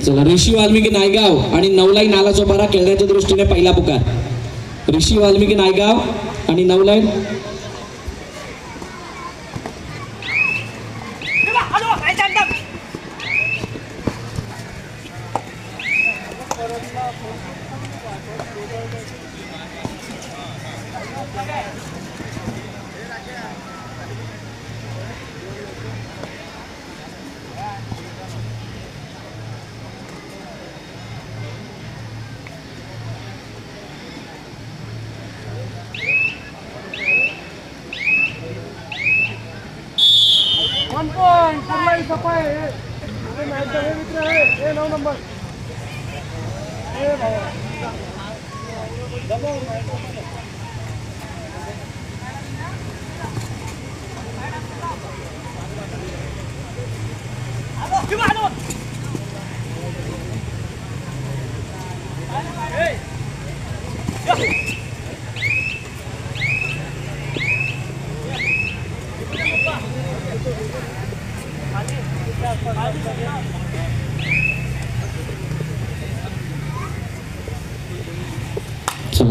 चला ऋषी वाल्मिकी नायगाव आणि नवलाईन नाला चोबारा खेळण्याच्या दृष्टीने पहिला पुकार. ऋषी वाल्मिकी नायगाव आणि नवलाईन.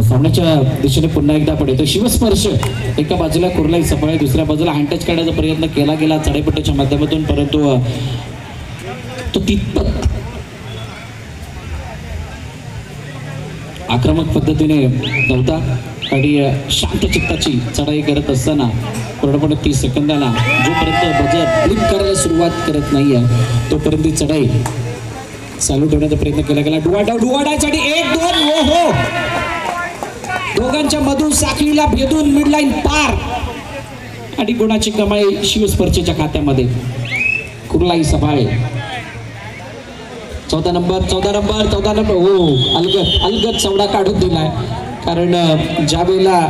सामन्याच्या दिशेने पुन्हा एकदा पडतो शिवस्पर्श. एका बाजूला कुर्लाई सफाळे, दुसऱ्या बाजूला हँटच काढण्याचा प्रयत्न केला गेला चढाईपट्ट्याच्या माध्यमातून, परंतु तो तितपत आक्रमक पद्धतीने नव्हता आणि शांत चित्ताची चढाई करत असताना पूर्णपणे 30 सेकंदाला जोपर्यंत बजर ब्लिंक करायला सुरुवात करत नाहीये तोपर्यंत ती चढाई चालू ठेवण्याचा प्रयत्न केला गेला. डुवाडासाठी 1-2 हो दोघांच्या मधून साखळीला भेदून मिडलाईन पार आणि गुणाची कमाई शिवस्पर्शेच्या खात्यामध्ये. कुर्लाई सफाळे 14 नंबर हो अलगद चवडा काढून दिलाय. कारण ज्या वेळेला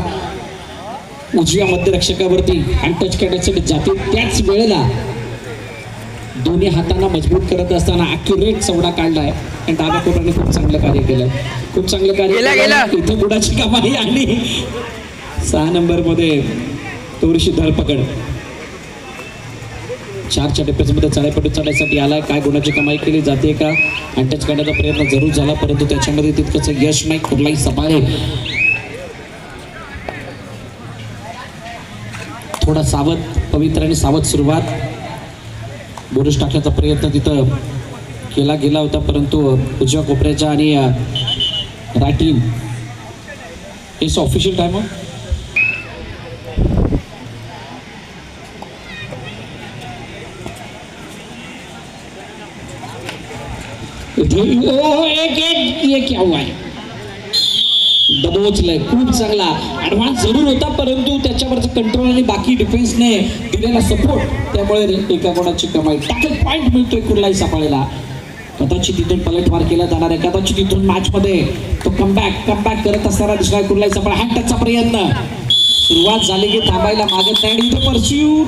उजव्या मध्यरक्षकावरती हँड टच करण्यासाठी जाते त्याच वेळेला दोन्ही हातांना मजबूत करत असताना ॲक्युरेट चवडा काढलाय आणि डाव्या कोपऱ्याने खूप चांगलं कार्य केलं. खूप चांगलं कार्य इथं गुणाची कमाई आणि 6 नंबरमध्ये थोडीशी धरपकड. 4च्या टप्प्यामध्ये चढाईपट्टी चढायसाठी आलाय. काय गुणाची कमाई केली जाते का? हँड टच करण्याचा प्रयत्न जरूर झाला परंतु त्याच्यामध्ये तितकंच यश नाही. कुर्लाई सफाळे थोडा सावध, पवित्र आणि सावध सुरुवात. बोनस टाकण्याचा प्रयत्न तिथं केला गेला होता परंतु उजव्या कोपऱ्याच्या आणि राईट इट्स ऑफिशियल टाइम. ये क्या हुआ है? दबोचलंय. खूप चांगला ऍडव्हान्स जरूर होता परंतु त्याच्यावरचं कंट्रोल आणि बाकी डिफेन्सने दिलेला सपोर्ट त्यामुळे एका गुणाची कमाई. टाकल पॉइंट मिळतोय कुर्लाई सफाळेला. कदाचित तिथून पलटवार केला जाणार आहे. कदाचित तिथून मॅच मध्ये तो कमबॅक करत असताना दिसला कुर्लाई सफाळे. हँड टचचा प्रयत्न सुरुवात झाली की थांबायला मागत नाही आणि इथे परस्यूट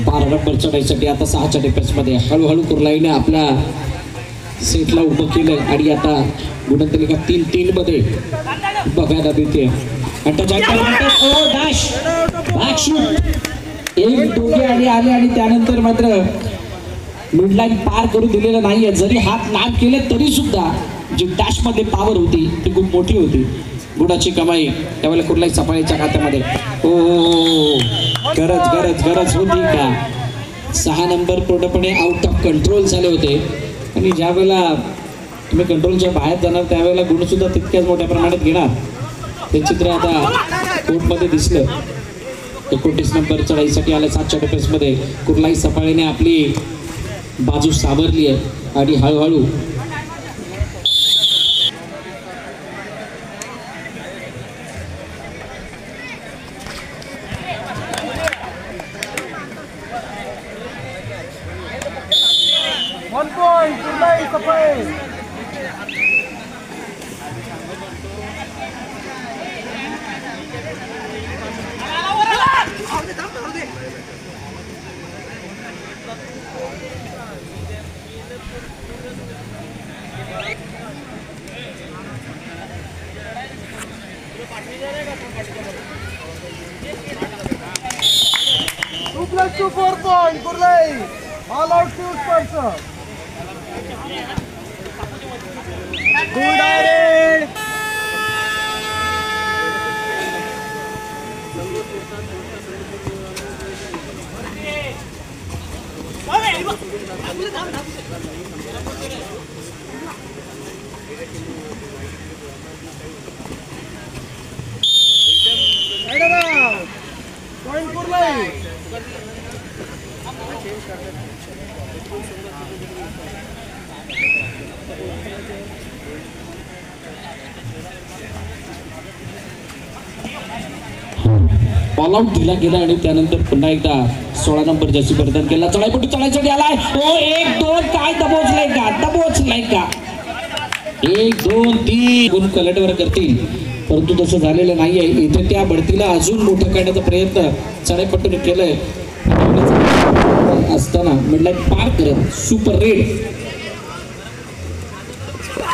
12 नंबर चढाईसाठी आता 6च्या टप्प्यामध्ये हळूहळू कुर्लाईने आपल्या सेटला उभं केलं आणि आता गुणतालिका 3-3 मध्ये बघायला मिळते. एक डोके आणि आले आणि त्यानंतर मात्र मिडलाईन पार करू दिलेलं नाहीये. जरी हात लांब केले तरी सुद्धा जी डॅश मध्ये पॉवर होती ती खूप मोठी होती. गुणाची कमाई त्यावेळेला कुर्लाई सफाळीच्या खात्यामध्ये. हो गरज होती का? 6 नंबर पूर्णपणे आउट ऑफ कंट्रोल झाले होते आणि ज्या वेळेला तुम्ही कंट्रोलच्या बाहेर जाणार त्यावेळेला गुण सुद्धा तितक्याच मोठ्या प्रमाणात घेणार. ते चित्र आता कोर्टमध्ये दिसलं. 29 नंबर चढाईसाठी आलं 7च्या टप्प्यामध्ये. कुर्लाई सफाळीने आपली बाजू सावरली आहे आणि हळूहळू 4 point Kurlai. All out to sponsor. Good direct. Point Kurlai. All out दिला गेला आणि त्यानंतर पुन्हा एकदा 16 नंबर जशी प्रदान केला. चढाईपट्टी चढायसाठी आलाय. ओ 1 2 काय दबोचलाय का 1 2 3 गुण कलटवर करतील, परंतु तसं झालेलं नाहीये. इथे त्या बढतीला अजून मोठं करण्याचा प्रयत्न चढाईपट्टीने केलाय असताना मिडलाईन पार करत सुपर रेड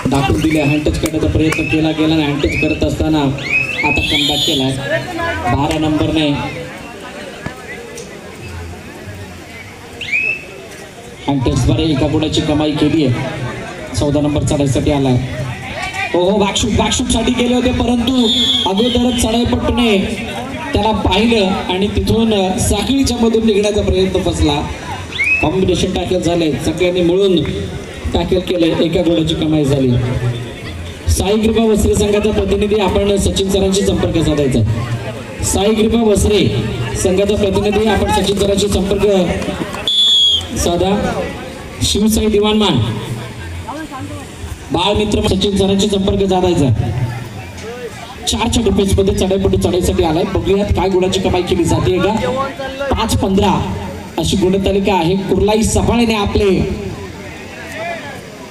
दाखवून दिले. हँडटच करण्याचा प्रयत्न केला गेला आणि हँडटच करत असताना आता कमबॅक केलाय 12 नंबरने. हँडटचद्वारे एका गुणाची कमाई केली आहे. 14 नंबर चढाईसाठी आलाय. हो बॅकशूट साठी गेले होते, परंतु अगोदरच चढाईपट्टूने त्याला पाहिलं आणि तिथून साखळीच्या मधून निघण्याचा प्रयत्न फसला. कॉम्बिनेशन टॅकल झाले, सगळ्यांनी मिळून टॅकल केलंय. एका गुणाची कमाई झाली. साई कृपा वस्त्रे संघाचा प्रतिनिधी आपण सचिन सरांशी संपर्क साधायचा. साई कृपा वस्त्रे संघाचा प्रतिनिधी आपण सचिन सरांशी संपर्क साधा. शिवसाई दिवाणमान बाळ मित्र सचिन सरांशी संपर्क साधायचा. 4च्या डिफेन्स मध्ये चढाईपट्टी चढाईसाठी आलाय. बघूयात काय गुणाची कमाई केली जाते का. 5-15 अशी गुणतालिका आहे. कुर्लाई सफाळेने आपले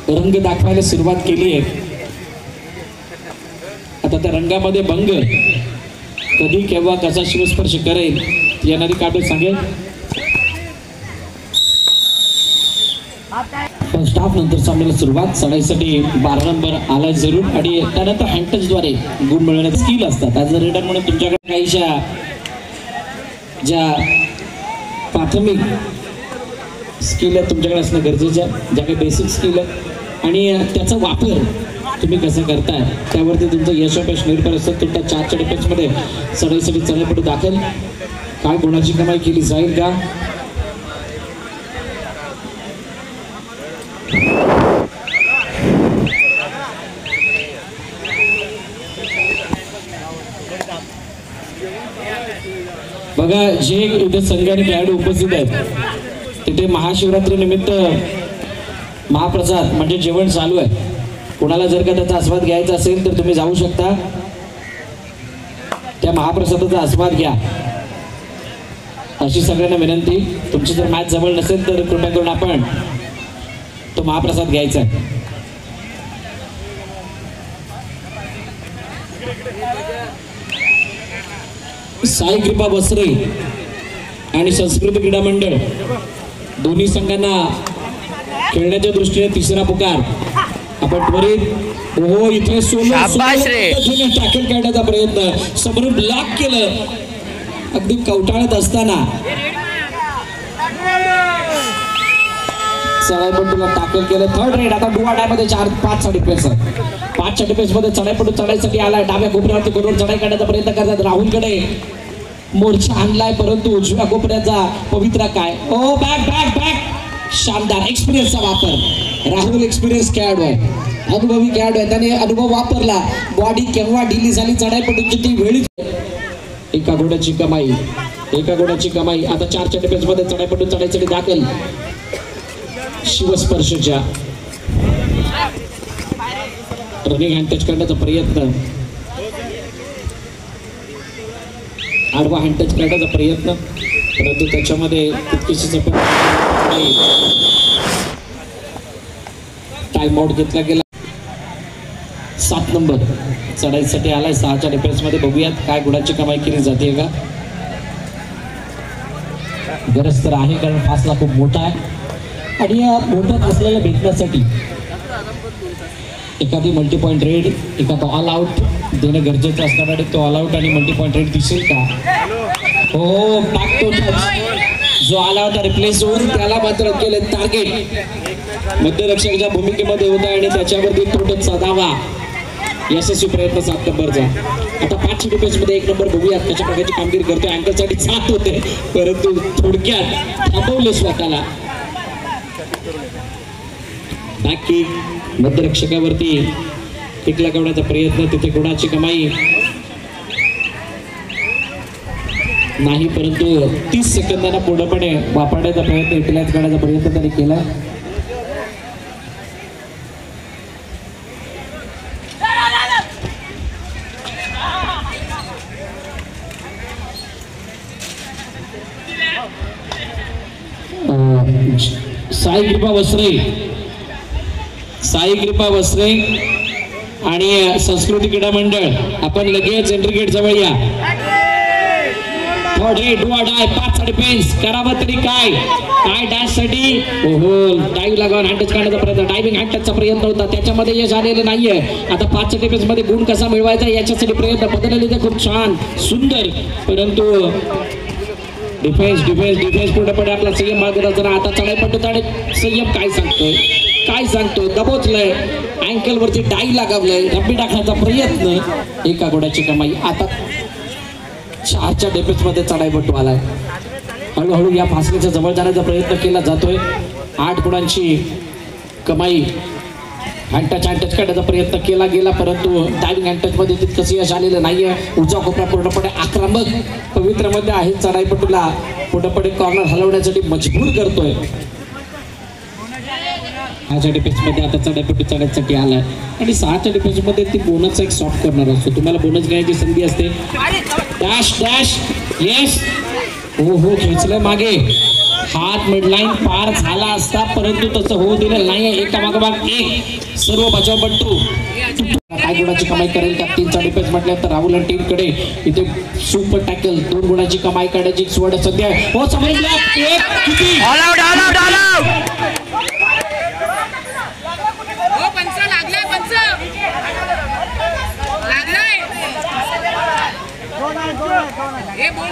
रंग दाखवायला सुरुवात केली आहे. आता त्या रंगामध्ये भंग कधी केव्हा कसा शिवस्पर्श करेल येणारी काढून सांगेल. फर्स्ट हाफ नंतर सामन्याला सुरुवात. चढाईसाठी 12 नंबर आलाय जरूर आणि त्यानंतर हँडटचद्वारे गुण मिळवण्याचे स्किल असतात. ॲज अ रेडर म्हणून तुमच्याकडे काहीशा ज्या प्राथमिक स्किल आहेत तुमच्याकडे असणं गरजेचं आहे, ज्या काही बेसिक स्किल आहेत आणि त्याचा वापर तुम्ही कसं करताय त्यावरती तुमचं यशोपयश निर्भर असतं. तुमच्या 4च्या डिफेन्समध्ये चढाईसाठी चढाईपट्टी दाखल. काय गुणाची कमाई केली जाईल का. बघा जे इथे संघ आणि खेळाडू उपस्थित आहेत तिथे महाशिवरात्री निमित्त महाप्रसाद म्हणजे जेवण चालू आहे. कोणाला जर का त्याचा आस्वाद घ्यायचा असेल तर तुम्ही जाऊ शकता. त्या महाप्रसादाचा आस्वाद घ्या अशी सगळ्यांना विनंती. तुमची जर मॅच जवळ नसेल तर कृपया करून आपण तो महाप्रसाद घ्यायचा आहे. साई कृपा वस्त्रे आणि संस्कृती क्रीडा मंडळ दोन्ही संघांना खेळण्याच्या दृष्टीने तिसरा पुकार. आपण त्वरित हो इथे टॅकल करण्याचा प्रयत्न समोरून ब्लॉक केलं अगदी कवटाळत असताना. चढाईपट्टूला टॅकल केलं. Third red. आता डुवाड्यामध्ये 4-5 डिफेन्स आहे. 5च्या डिफेन्स मध्ये चढाईपट्टू चढाईसाठी आलाय. डाव्या कोपऱ्यावरती करून चढाई करण्याचा प्रयत्न करतात. राहुलकडे मोर्चा आणलाय परंतु उजव्या कोपऱ्याचा पवित्रा काय. ओ बॅक बॅक बॅक. शानदार एक्सपिरियन्सचा वापर. राहुल एक्सपिरियन्स खेळाडू आहे, अनुभवी खेळाडू आहे. त्याने अनुभव वापरला. बॉडी केव्हा ढिली झाली चढाईपट्टूची ती वेळी. एका घोड्याची कमाई. आता 4च्या डिफेन्स मध्ये चढाईपट्टू चढाईसाठी दाखल. शिवस्पर्शच्या रनिंग हँड टच करण्याचा प्रयत्न. आडवा हँड टच करण्याचा प्रयत्न परंतु त्याच्यामध्ये तितकीशी टाइम आउट घेतला गेला. 7 नंबर चढाईसाठी आलाय. 6च्या डिफेन्स मध्ये बघूयात काय गुणाची कमाई केली जाते का. गरज तर आहे कारण फासला खूप मोठा आहे आणि या मोठ्यात असलेल्या भेटण्यासाठी एखादी मल्टी पॉईंट रेड एखादा ऑल आउट देणं गरजेचं असणार आणि तो ऑल आउट आणि मल्टी पॉईंट रेड दिसेल का. हो बॅक टू टच जो आला होता रिप्लेस होऊन त्याला मात्र केलं टार्गेट. मध्यरक्षकाच्या भूमिकेमध्ये होता आणि त्याच्यावरती तोटचा धावा. यशस्वी प्रयत्न 7 नंबरचा. आता 5 डिफेन्स मध्ये 1 नंबर बघूया कशा प्रकारची कामगिरी करतोय. अँकलसाठी 7 होते परंतु थोडक्यात थांबवले स्वतःला. बाकी मध्यरक्षकावरती टिकला करण्याचा प्रयत्न, तिथे गुणाची कमाई नाही परंतु 30 सेकंदांना पूर्णपणे वापरण्याचा प्रयत्न, युटिलाइज करण्याचा प्रयत्न त्यांनी केला. साई कृपा वस्त्रे आणि संस्कृती क्रीडा मंडळ आपण लगेच एंट्री गेट जवळ या. पाच डिफेन्स करावं तरी काय डॅश साठी डाईव्ह लागावून हँड टच काढण्याचा प्रयत्न, डायव्हिंग हँड टचचा प्रयत्न होता त्याच्यामध्ये यश आलेलं नाहीये. आता 5 डिफेन्स मध्ये गुण कसा मिळवायचा याच्यासाठी प्रयत्न बदलले ते खूप छान सुंदर परंतु डिफेन्स पूर्णपणे आपला संयम मार्गदर्शन. आता चढाईपट्टू आणि संयम काय सांगतोय दबोचलंय, अँकल वरती डाई लागावलंय, रब्बी टाकण्याचा प्रयत्न, एका गुणाची कमाई. आता 4च्या डिफेन्स मध्ये चढाईपट्टू आलाय. हळूहळू या फासलीच्या जवळ जाण्याचा प्रयत्न केला जातोय. 8 गुणांची कमाई. हँड टच करण्याचा प्रयत्न केला गेला परंतु डायव्हिंग हँड टच मध्ये तितकंच यश आलेलं नाहीये. उजवा कोपरा पूर्णपणे आक्रमक पवित्र मध्ये आहे. चढाईपटूला पूर्णपणे कॉर्नर हलवण्यासाठी मजबूर करतोय. 6च्या डिफेन्स मध्ये आता चढाईपटू चढण्यासाठी आलाय आणि 6च्या डिफेन्स मध्ये ती बोनसचा एक सॉफ्ट कॉर्नर असतो. तुम्हाला बोनस घेण्याची संधी असते. डॅश येस हो खेचलंय मागे. हात मिडलाईन पार झाला असता परंतु तसं होऊ दिलं नाही. एका मागोमाग एक सर्व बचावपट्टू. काय गुणाची कमाई करेल का 3चा डिफेन्स म्हटल्यानंतर राहुल आणि टीम कडे इथे सुपर टॅकल 2 गुणाची कमाई करण्याची सुवर्ण संधी आहे. हो समजलं किती ऑल आउट हो पंच लागलाय हे बोल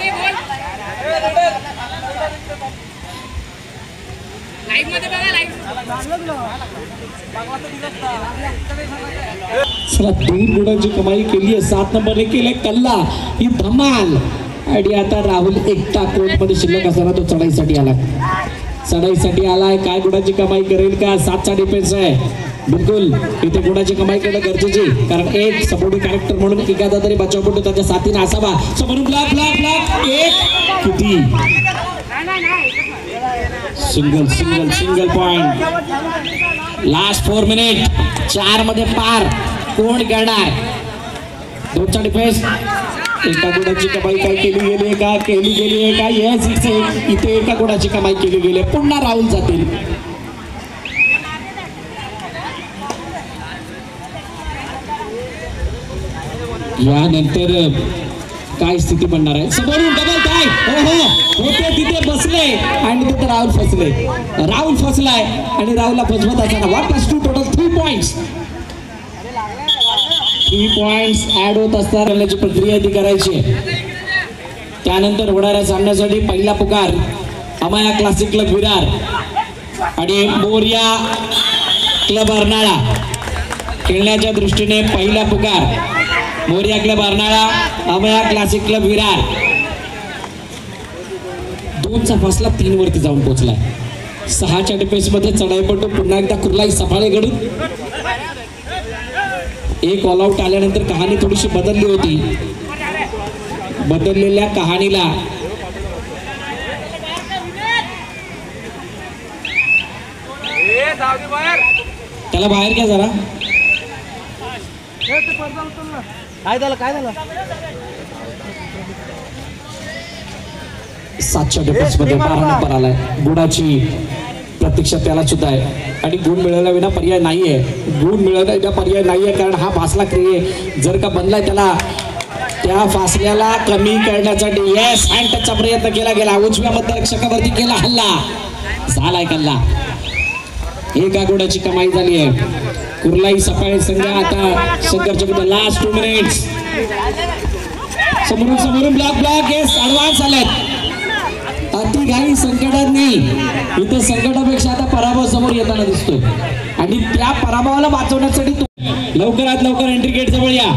लाईव्ह मध्ये बघा चला 2 गुणांची कमाई केली आहे. 7 नंबरने केले कल्ला ही धमाल. आणि आता राहुल एकटा कोर्टमध्ये शिल्लक असताना तो चढाईसाठी आलाय. काय गुणाची कमाई करेल का 7चा डिफेन्स आहे. बिलकुल इथे गुणाची कमाई करणं गरजेची कारण एक सपोर्टिंग कॅरेक्टर म्हणून एखादा तरी बचावपटू त्याच्या साथीने असावा. समोरून ब्लॉक एक किती सिंगल पॉइंट. लास्ट 4 मिनिट 4 मध्ये पार कोण करणार. 2चा डिफेन्स. एका गुणाची कमाई काय केली गेली आहे का येस इथे एका गुणाची कमाई केली गेली. पुन्हा राहुल जातील. यानंतर काय स्थिती बनणार आहे. समोरून डबल काय होते तिथे बसले आणि तिथे राहुल फसलाय आणि राहुलला फसवत असताना वापस टोटल 3 पॉइंट्स ऍड होत असताना प्रक्रिया ती करायची. त्यानंतर होणाऱ्या सामन्यासाठी पहिला पुकार अमाया क्लासिक क्लब विरार आणि मोरिया क्लब अर्नाळा. खेळण्याच्या दृष्टीने पहिला पुकार मोरिया क्लब अर्नाळा, अमाया क्लासिक क्लब विरार. 2चा फासला 3 वरती जाऊन पोहोचलाय. 6च्या डिफेन्स मध्ये चढाईपटू पुन्हा एकदा कुर्लाई सफाळे घडून. एक ऑल आउट आल्यानंतर कहाणी थोडीशी बदलली होती. बदललेल्या कहाणीला त्याला बाहेर घ्या जरा. काय झालं 7च्या डिफेन्स मध्ये 12 नंबर आलाय. गुणाची प्रतीक्षा त्याला सुद्धा आहे आणि गुण मिळवण्याविना पर्याय नाहीये कारण हा फासला जर का बनलाय त्याला त्या फासल्याला कमी करण्यासाठी येस हँड टचचा प्रयत्न केला गेला. उजव्या मध्यरक्षकावरती केला हल्ला झालाय कल्ला. एका गुणाची कमाई झाली आहे. कुर्लाई सफाळे संघ आता संघर्ष लास्ट 2 मिनिट्स. समोरून ब्लॉक येस ऍडव्हान्स आलेत. अति काही संकटात नाही, इथे संकटापेक्षा आता पराभव समोर येताना दिसतोय आणि त्या पराभवाला वाचवण्यासाठी लवकरात लवकर एंट्री गेट जवळ या.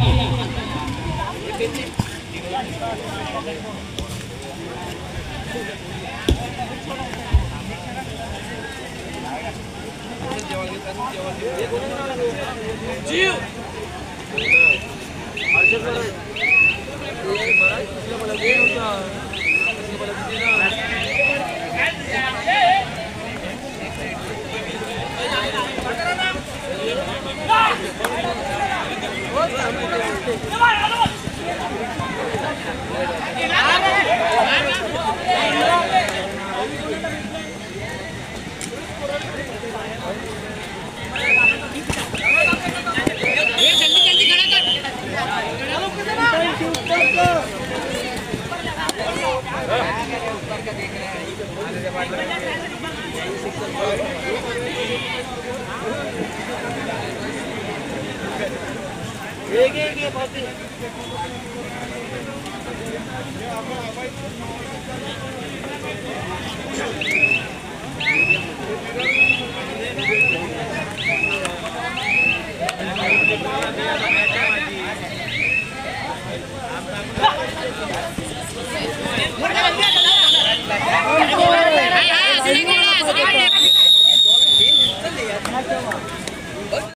What